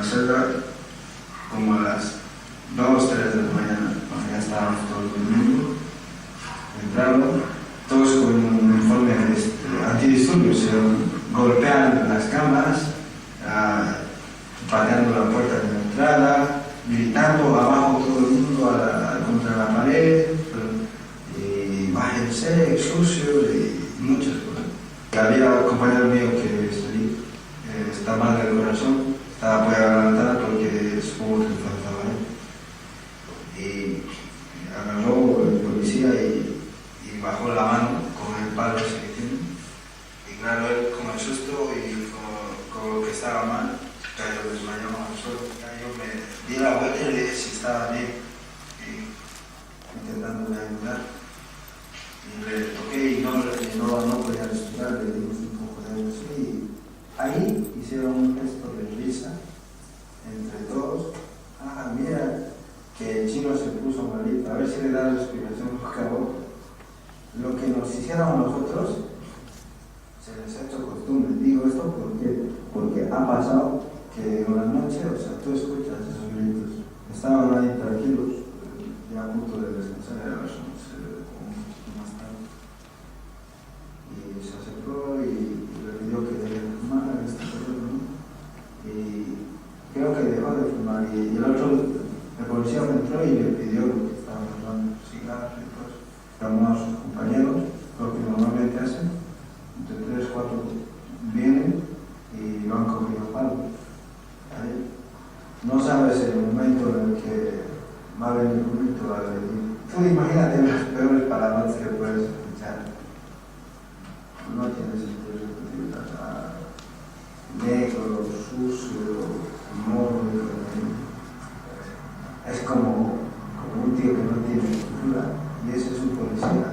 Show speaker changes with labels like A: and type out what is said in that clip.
A: celda como a las 2, 3 de la mañana, cuando ya estábamos todos durmiendo. Entraron todos con un uniforme antidisturbios, golpean las camas, pateando la puerta de la entrada, gritando abajo todo el mundo contra la pared, y bájense, sucios y muchas cosas. Había un compañero mío que está mal del corazón, estaba apoyado a la ventana porque supongo que faltaba y agarró el policía y bajó la mano con el palo ese que tiene. Y claro, él con el susto y con lo que estaba mal, cayó desmayado al suelo. Yo me di la vuelta y le dije si estaba bien, y intentándome ayudar. Y le toqué y no podía respirar, le dimos un poco de algo así. Y ahí hicieron un gesto de risa entre todos. Ah, mira, que el chino se puso malito, a ver si le da respiración boca a boca. Lo que nos hicieron nosotros se les ha hecho costumbre. Digo esto porque ha pasado que una noche, o sea, tú escuchas esos gritos. Estaban ahí tranquilos, ya a punto de descansar, era las 11, un poquito más tarde. Y se acercó y le pidió que deje de fumar, ¿no? Y creo que dejó de fumar. Y el policía me entró y le pidió que estaba fumando cigarros y todo. Llamó a sus compañeros, lo que normalmente hacen, entre 3, 4 vienen y lo han cogido palo. No sabes el momento en el que va a venir un grito a venir. Tú imagínate las peores palabras que puedes escuchar. No tiene sentido negro, sucio, mórbido. Es como un tío que no tiene cultura y ese es un policía.